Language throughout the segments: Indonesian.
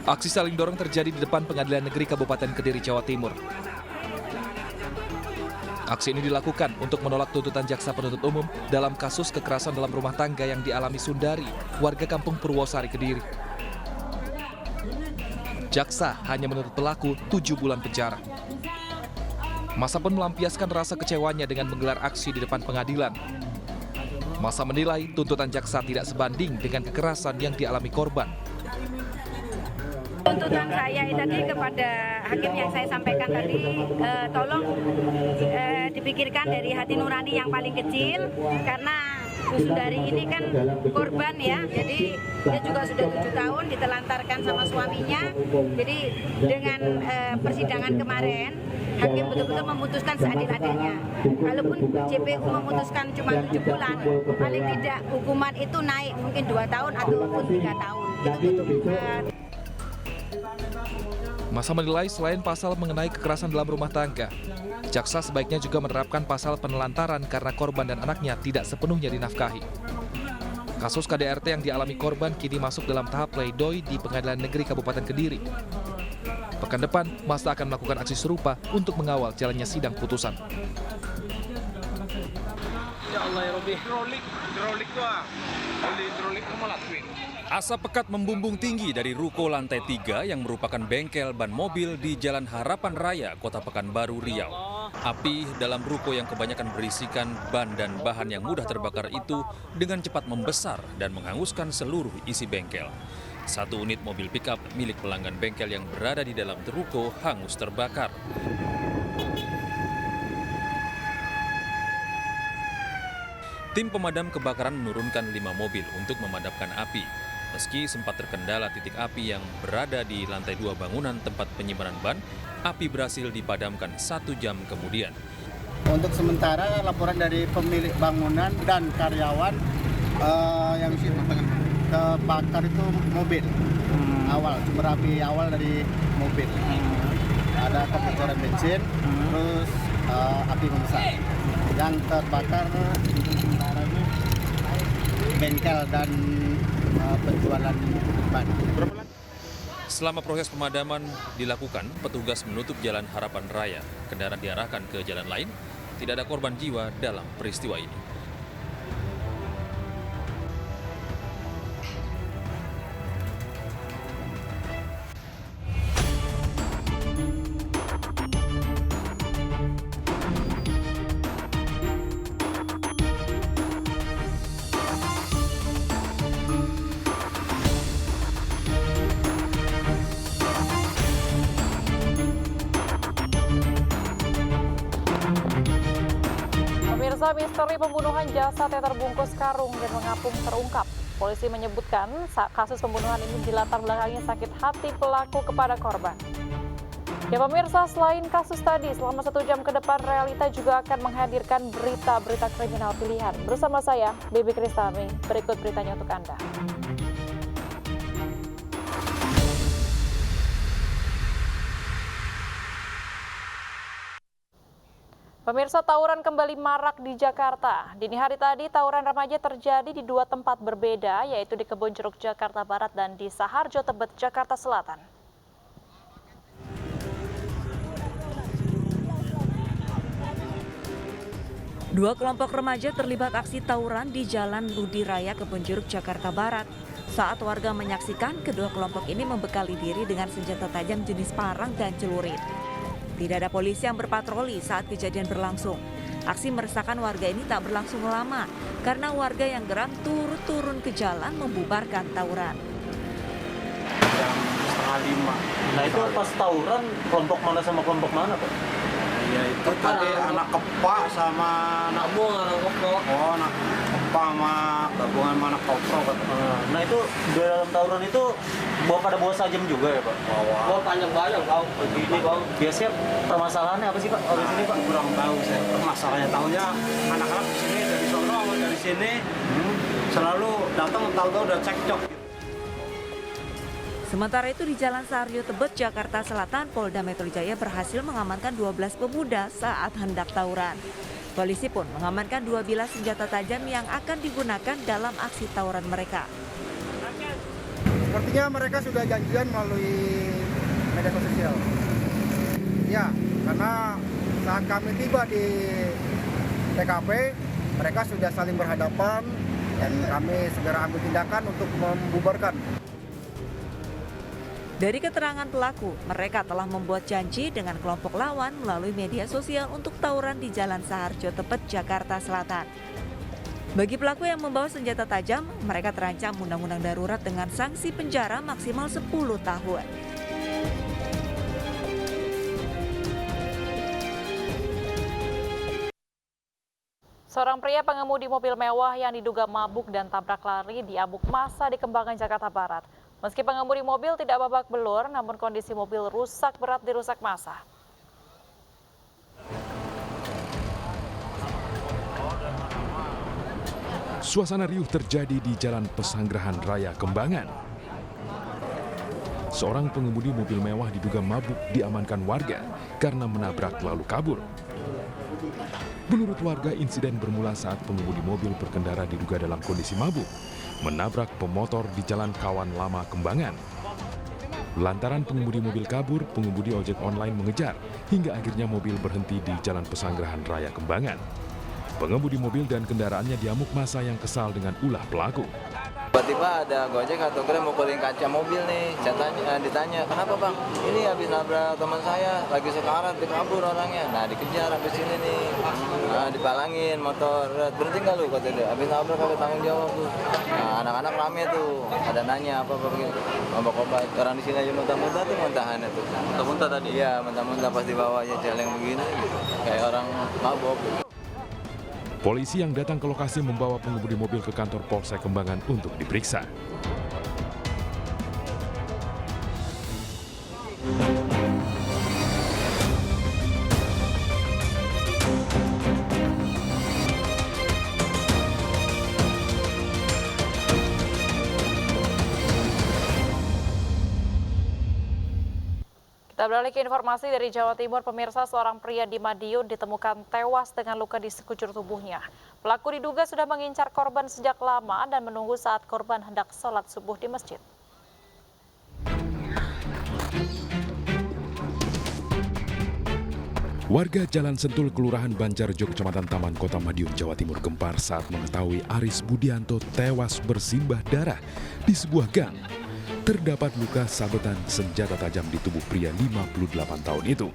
Aksi saling dorong terjadi di depan Pengadilan Negeri Kabupaten Kediri, Jawa Timur. Aksi ini dilakukan untuk menolak tuntutan jaksa penuntut umum dalam kasus kekerasan dalam rumah tangga yang dialami Sundari, warga kampung Purwosari, Kediri. Jaksa hanya menuntut pelaku 7 bulan penjara. Massa pun melampiaskan rasa kecewanya dengan menggelar aksi di depan pengadilan. Massa menilai tuntutan jaksa tidak sebanding dengan kekerasan yang dialami korban. Tuntutan saya tadi kepada hakim yang saya sampaikan tadi, tolong dipikirkan dari hati nurani yang paling kecil, karena Bu Sundari ini kan korban ya, jadi dia juga sudah 7 tahun ditelantarkan sama suaminya. Jadi dengan persidangan kemarin, hakim betul-betul memutuskan seadil-adilnya. Walaupun JPU memutuskan cuma 7 bulan, paling tidak hukuman itu naik mungkin 2 tahun ataupun 3 tahun. Itu betul. Massa menilai selain pasal mengenai kekerasan dalam rumah tangga, jaksa sebaiknya juga menerapkan pasal penelantaran karena korban dan anaknya tidak sepenuhnya dinafkahi. Kasus KDRT yang dialami korban kini masuk dalam tahap pleidoy di Pengadilan Negeri Kabupaten Kediri. Pekan depan, massa akan melakukan aksi serupa untuk mengawal jalannya sidang putusan. Ya Allah ya Rabbi. Hidrolik tuh hidrolik malah twin. Asap pekat membumbung tinggi dari ruko lantai 3 yang merupakan bengkel ban mobil di Jalan Harapan Raya, Kota Pekanbaru, Riau. Api dalam ruko yang kebanyakan berisikan ban dan bahan yang mudah terbakar itu dengan cepat membesar dan menghanguskan seluruh isi bengkel. 1 unit mobil pickup milik pelanggan bengkel yang berada di dalam ruko hangus terbakar. Tim pemadam kebakaran menurunkan 5 mobil untuk memadamkan api. Meski sempat terkendala titik api yang berada di lantai 2 bangunan tempat penyimpanan ban, api berhasil dipadamkan 1 jam kemudian. Untuk sementara laporan dari pemilik bangunan dan karyawan yang terbakar itu mobil. Sumber api awal dari mobil. Ada kebocoran bensin, terus api membesar. Yang terbakar bengkel dan penjualan ban. Selama proses pemadaman dilakukan, petugas menutup Jalan Harapan Raya. Kendaraan diarahkan ke jalan lain. Tidak ada korban jiwa dalam peristiwa ini. Pemirsa, misteri pembunuhan jasad yang terbungkus karung dan mengapung terungkap. Polisi menyebutkan kasus pembunuhan ini dilatar belakangi sakit hati pelaku kepada korban. Ya pemirsa, selain kasus tadi, selama 1 jam ke depan Realita juga akan menghadirkan berita-berita kriminal pilihan. Bersama saya, Bibi Kristami. Berikut beritanya untuk Anda. Pemirsa, tawuran kembali marak di Jakarta. Dini hari tadi, tawuran remaja terjadi di 2 tempat berbeda, yaitu di Kebonjeruk, Jakarta Barat, dan di Saharjo Tebet, Jakarta Selatan. Dua kelompok remaja terlibat aksi tawuran di Jalan Budi Raya, Kebonjeruk, Jakarta Barat. Saat warga menyaksikan, kedua kelompok ini membekali diri dengan senjata tajam jenis parang dan celurit. Tidak ada polisi yang berpatroli saat kejadian berlangsung. Aksi meresahkan warga ini tak berlangsung lama karena warga yang geram turun ke jalan membubarkan tawuran. Jam 4:30. Nah itu pas tawuran kelompok mana sama kelompok mana, Pak? Ya itu tadi anak kepak sama anak kopro. Oh, anak kepak sama gabungan sama anak kopro. Nah itu dalam tawuran itu pada bawa sajam juga ya, Pak? Bawa panjang-panjang kau begini kau. Biasanya permasalahannya apa sih, Pak? Di sini, Pak? Kurang tahu saya permasalahannya. Tahunya anak-anak di sini dari sono dari sini selalu datang tahu-tahu udah cekcok. Sementara itu di Jalan Saharjo Tebet, Jakarta Selatan, Polda Metro Jaya berhasil mengamankan 12 pemuda saat hendak tawuran. Polisi pun mengamankan 2 bilah senjata tajam yang akan digunakan dalam aksi tawuran mereka. Sepertinya mereka sudah janjian melalui media sosial. Ya, karena saat kami tiba di TKP, mereka sudah saling berhadapan dan kami segera ambil tindakan untuk membubarkan. Dari keterangan pelaku, mereka telah membuat janji dengan kelompok lawan melalui media sosial untuk tawuran di Jalan Saharjo Tepet, Jakarta Selatan. Bagi pelaku yang membawa senjata tajam, mereka terancam undang-undang darurat dengan sanksi penjara maksimal 10 tahun. Seorang pria pengemudi mobil mewah yang diduga mabuk dan tabrak lari diamuk massa di Kembangan, Jakarta Barat. Meski pengemudi mobil tidak babak belur, namun kondisi mobil rusak berat dirusak massa. Suasana riuh terjadi di Jalan Pesanggerahan Raya Kembangan. Seorang pengemudi mobil mewah diduga mabuk diamankan warga karena menabrak lalu kabur. Menurut warga, insiden bermula saat pengemudi mobil berkendara diduga dalam kondisi mabuk, menabrak pemotor di Jalan Kawan Lama Kembangan. Lantaran pengemudi mobil kabur, pengemudi ojek online mengejar, hingga akhirnya mobil berhenti di Jalan Pesanggerahan Raya Kembangan. Pengemudi mobil dan kendaraannya diamuk massa yang kesal dengan ulah pelaku. Tiba-tiba ada Gojek atau Grab mukulin kaca mobil nih, ditanya, kenapa bang? Ini habis nabrak teman saya, lagi sekarat, dikabur orangnya. Nah dikejar habis ini nih, dipalangin motor, berhenti nggak lu? Kata dia, habis nabrak habis tanggung jawab lu. Nah anak-anak rame tuh, ada nanya apa begitu, obat-obat. Orang di sini aja muntah-muntah tuh muntahannya tuh. Muntah-muntah tadi? Iya, muntah-muntah pas dibawa aja celeng begini, kayak orang mabok. Polisi yang datang ke lokasi membawa pengemudi mobil ke kantor Polsek Kembangan untuk diperiksa. Kita beralih ke informasi dari Jawa Timur. Pemirsa, seorang pria di Madiun ditemukan tewas dengan luka di sekujur tubuhnya. Pelaku diduga sudah mengincar korban sejak lama dan menunggu saat korban hendak sholat subuh di masjid. Warga Jalan Sentul, Kelurahan Banjarjo, Kecamatan Taman Kota Madiun, Jawa Timur gempar saat mengetahui Aris Budianto tewas bersimbah darah di sebuah gang. Terdapat luka sabetan senjata tajam di tubuh pria 58 tahun itu.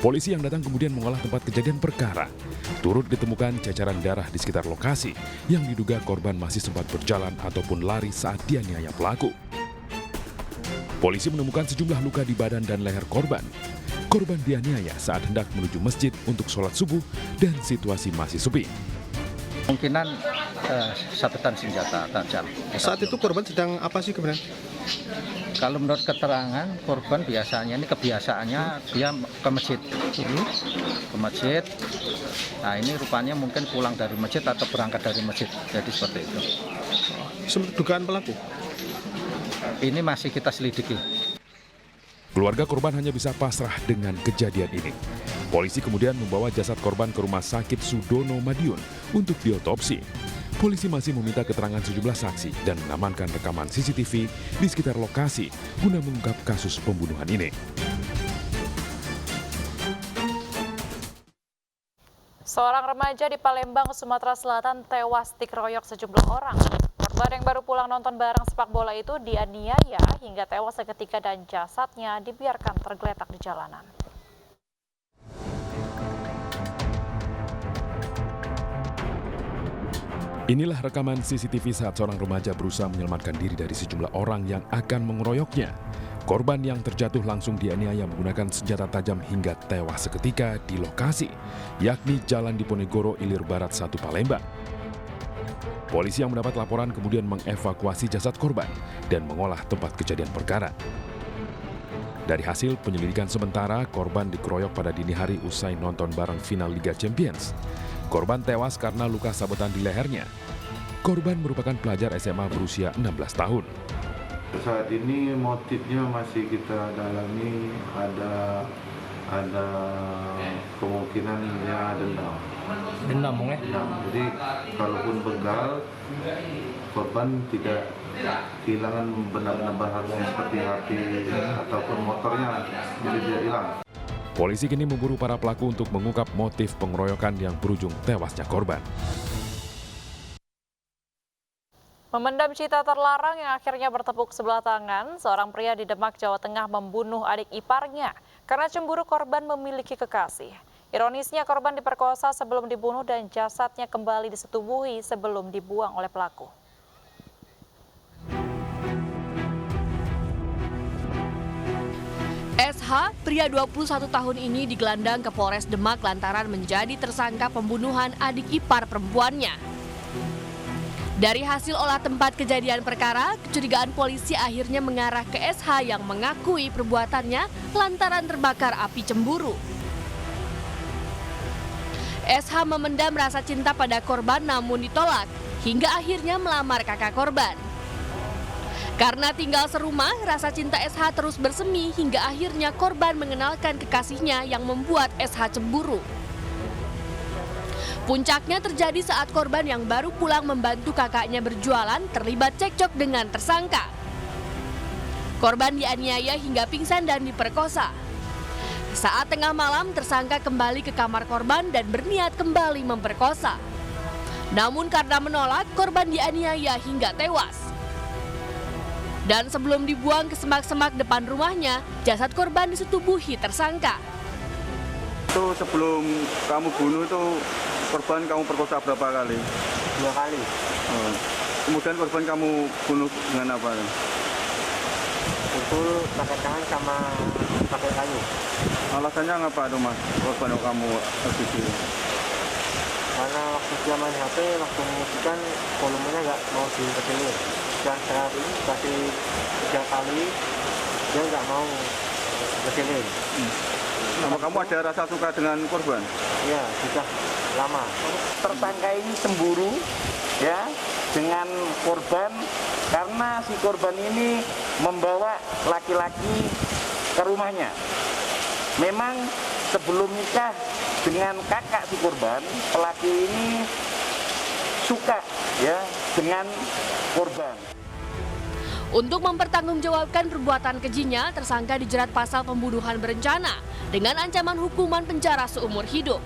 Polisi yang datang kemudian mengolah tempat kejadian perkara. Turut ditemukan cacaran darah di sekitar lokasi yang diduga korban masih sempat berjalan ataupun lari saat dianiaya pelaku. Polisi menemukan sejumlah luka di badan dan leher korban. Korban dianiaya saat hendak menuju masjid untuk sholat subuh dan situasi masih sepi. Kemungkinan sabetan senjata tajam. Saat itu korban sedang apa sih kebenaran? Kalau menurut keterangan korban biasanya ini kebiasaannya dia ke masjid. Ke masjid. Nah ini rupanya mungkin pulang dari masjid atau berangkat dari masjid. Jadi seperti itu. Dugaan pelaku? Ini masih kita selidiki. Keluarga korban hanya bisa pasrah dengan kejadian ini. Polisi kemudian membawa jasad korban ke Rumah Sakit Sudono Madiun untuk diotopsi. Polisi masih meminta keterangan sejumlah saksi dan mengamankan rekaman CCTV di sekitar lokasi guna mengungkap kasus pembunuhan ini. Seorang remaja di Palembang, Sumatera Selatan tewas dikeroyok sejumlah orang. Korban yang baru pulang nonton bareng sepak bola itu dianiaya hingga tewas seketika dan jasadnya dibiarkan tergeletak di jalanan. Inilah rekaman CCTV saat seorang remaja berusaha menyelamatkan diri dari sejumlah orang yang akan mengeroyoknya. Korban yang terjatuh langsung dianiaya menggunakan senjata tajam hingga tewas seketika di lokasi, yakni Jalan Diponegoro Ilir Barat 1 Palembang. Polisi yang mendapat laporan kemudian mengevakuasi jasad korban dan mengolah tempat kejadian perkara. Dari hasil penyelidikan sementara, korban dikeroyok pada dini hari usai nonton bareng final Liga Champions. Korban tewas karena luka sabetan di lehernya. Korban merupakan pelajar SMA berusia 16 tahun. Saat ini motifnya masih kita dalami, ada kemungkinan ya dendam. Dendam ya? Jadi kalaupun begal, korban tidak kehilangan benda-benda berharga seperti HP ataupun motornya, jadi dia hilang. Polisi kini memburu para pelaku untuk mengungkap motif pengeroyokan yang berujung tewasnya korban. Memendam cita terlarang yang akhirnya bertepuk sebelah tangan, seorang pria di Demak, Jawa Tengah membunuh adik iparnya karena cemburu korban memiliki kekasih. Ironisnya korban diperkosa sebelum dibunuh dan jasadnya kembali disetubuhi sebelum dibuang oleh pelaku. SH, pria 21 tahun ini digelandang ke Polres Demak lantaran menjadi tersangka pembunuhan adik ipar perempuannya. Dari hasil olah tempat kejadian perkara, kecurigaan polisi akhirnya mengarah ke SH yang mengakui perbuatannya lantaran terbakar api cemburu. SH memendam rasa cinta pada korban namun ditolak, hingga akhirnya melamar kakak korban. Karena tinggal serumah, rasa cinta SH terus bersemi hingga akhirnya korban mengenalkan kekasihnya yang membuat SH cemburu. Puncaknya terjadi saat korban yang baru pulang membantu kakaknya berjualan terlibat cekcok dengan tersangka. Korban dianiaya hingga pingsan dan diperkosa. Saat tengah malam, tersangka kembali ke kamar korban dan berniat kembali memperkosa. Namun karena menolak, korban dianiaya hingga tewas. Dan sebelum dibuang ke semak-semak depan rumahnya, jasad korban disetubuhi tersangka. Itu sebelum kamu bunuh itu korban kamu perkosa berapa kali? 2 kali. Kemudian korban kamu bunuh dengan apa? Pukul pakai tangan sama pakai kayu. Alasannya apa tuh mas? Korban yang kamu habisi? Karena waktu dia main HP, waktu mengusikan volumenya nggak mau dikecilin. Dan saya kasih 3 kali, dia nggak mau kecilin. Sama kamu ada rasa suka dengan korban? Iya, sudah lama. Tersangka ini cemburu ya dengan korban karena si korban ini membawa laki-laki ke rumahnya. Memang sebelum nikah dengan kakak si korban, pelaku ini suka ya dengan korban. Untuk mempertanggungjawabkan perbuatan kejinya, tersangka dijerat pasal pembunuhan berencana dengan ancaman hukuman penjara seumur hidup.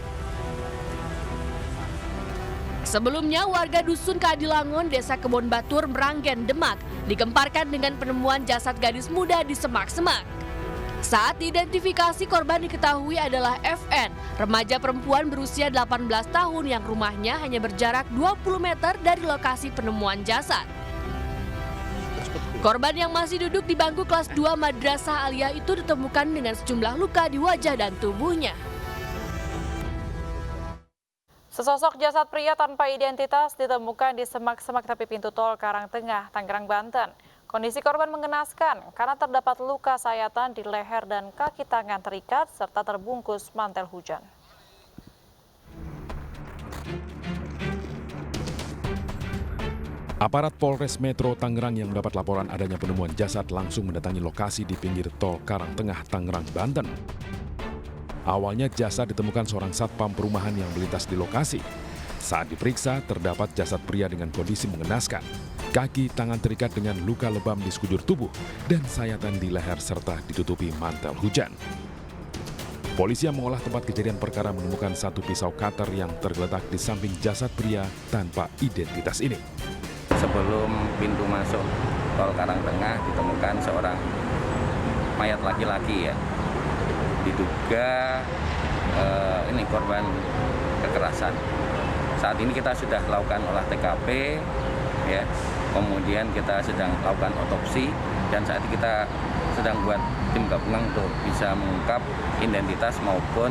Sebelumnya, warga Dusun Keadilangon, Desa Kebon Batur, Meranggen, Demak, digemparkan dengan penemuan jasad gadis muda di semak-semak. Saat diidentifikasi, korban diketahui adalah FN, remaja perempuan berusia 18 tahun yang rumahnya hanya berjarak 20 meter dari lokasi penemuan jasad. Korban yang masih duduk di bangku kelas 2 Madrasah Aliyah itu ditemukan dengan sejumlah luka di wajah dan tubuhnya. Sesosok jasad pria tanpa identitas ditemukan di semak-semak tepi pintu tol Karangtengah, Tangerang, Banten. Kondisi korban mengenaskan karena terdapat luka sayatan di leher dan kaki tangan terikat serta terbungkus mantel hujan. Aparat Polres Metro Tangerang yang mendapat laporan adanya penemuan jasad langsung mendatangi lokasi di pinggir tol Karangtengah, Tangerang, Banten. Awalnya jasad ditemukan seorang satpam perumahan yang melintas di lokasi. Saat diperiksa, terdapat jasad pria dengan kondisi mengenaskan. Kaki tangan terikat dengan luka lebam di sekujur tubuh dan sayatan di leher serta ditutupi mantel hujan. Polisi yang mengolah tempat kejadian perkara menemukan satu pisau cutter yang tergeletak di samping jasad pria tanpa identitas ini. Sebelum pintu masuk tol Karangtengah ditemukan seorang mayat laki-laki ya. Diduga ini korban kekerasan. Saat ini kita sudah lakukan olah TKP ya. Kemudian kita sedang lakukan otopsi dan saat ini kita sedang buat tim gabungan untuk bisa mengungkap identitas maupun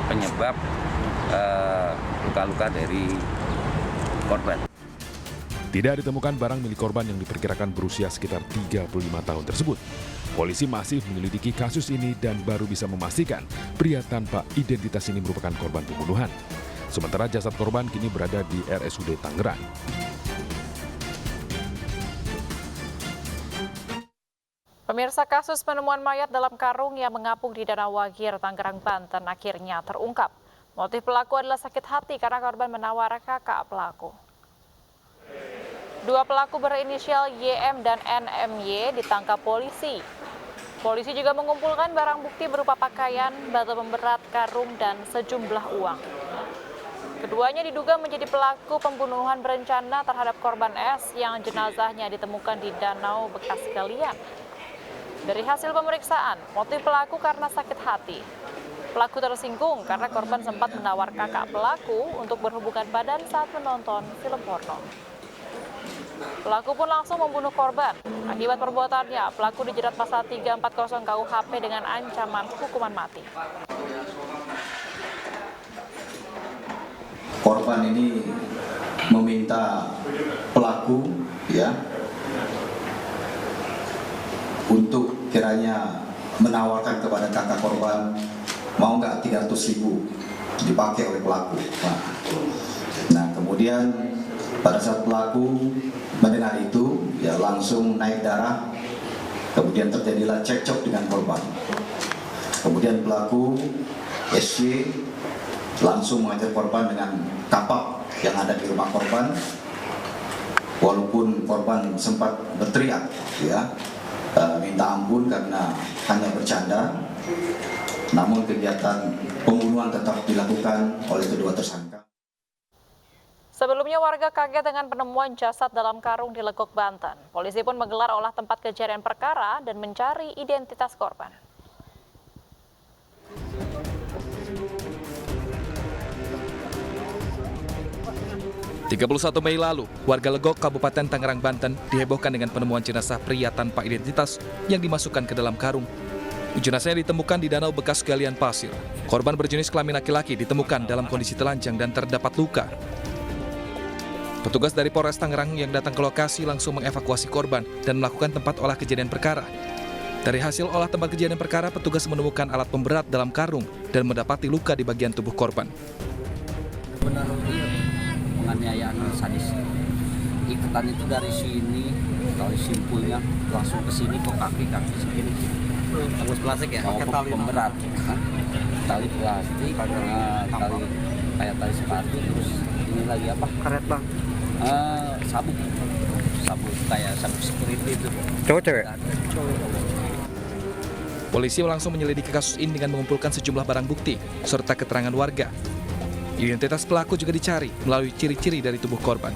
penyebab luka-luka dari korban. Tidak ditemukan barang milik korban yang diperkirakan berusia sekitar 35 tahun tersebut. Polisi masih menyelidiki kasus ini dan baru bisa memastikan pria tanpa identitas ini merupakan korban pembunuhan. Sementara jasad korban kini berada di RSUD Tangerang. Pemirsa, kasus penemuan mayat dalam karung yang mengapung di Danau Wagir, Tangerang, Banten akhirnya terungkap. Motif pelaku adalah sakit hati karena korban menawar kakak pelaku. Dua pelaku berinisial YM dan NMY ditangkap polisi. Polisi juga mengumpulkan barang bukti berupa pakaian, batu pemberat, karung, dan sejumlah uang. Keduanya diduga menjadi pelaku pembunuhan berencana terhadap korban S yang jenazahnya ditemukan di danau bekas galian. Dari hasil pemeriksaan, motif pelaku karena sakit hati. Pelaku tersinggung karena korban sempat menawar kakak pelaku untuk berhubungan badan saat menonton film porno. Pelaku pun langsung membunuh korban. Akibat perbuatannya, pelaku dijerat pasal 340 KUHP dengan ancaman hukuman mati. Korban ini meminta pelaku untuk kiranya menawarkan kepada kakak korban mau nggak 300.000 dipakai oleh pelaku. Nah kemudian pada saat pelaku mendengar itu langsung naik darah, kemudian terjadilah cekcok dengan korban. Kemudian pelaku SY langsung mengajar korban dengan kapak yang ada di rumah korban. Walaupun korban sempat berteriak minta ampun karena hanya bercanda, namun kegiatan pembunuhan tetap dilakukan oleh kedua tersangka. Sebelumnya warga kaget dengan penemuan jasad dalam karung di Legok, Banten. Polisi pun menggelar olah tempat kejadian perkara dan mencari identitas korban. (31 Mei lalu, warga Legok, Kabupaten Tangerang, Banten dihebohkan dengan penemuan jenazah pria tanpa identitas yang dimasukkan ke dalam karung. Jenazahnya ditemukan di danau bekas galian pasir. Korban berjenis kelamin laki-laki ditemukan dalam kondisi telanjang dan terdapat luka. Petugas dari Polres Tangerang yang datang ke lokasi langsung mengevakuasi korban dan melakukan tempat olah kejadian perkara. Dari hasil olah tempat kejadian perkara, petugas menemukan alat pemberat dalam karung dan mendapati luka di bagian tubuh korban. Benar penganiayaan sadis. Iketan itu dari sini, tali simpulnya langsung ke sini ke kaki segini. Tembus plastik ya? Tali pemberat. Tali plastik, tali kayak tali sepatu, terus ini lagi apa? Karet bang. Sabuk kayak sabuk security itu. Cowok cewek? Polisi langsung menyelidiki kasus ini dengan mengumpulkan sejumlah barang bukti serta keterangan warga. Identitas pelaku juga dicari melalui ciri-ciri dari tubuh korban.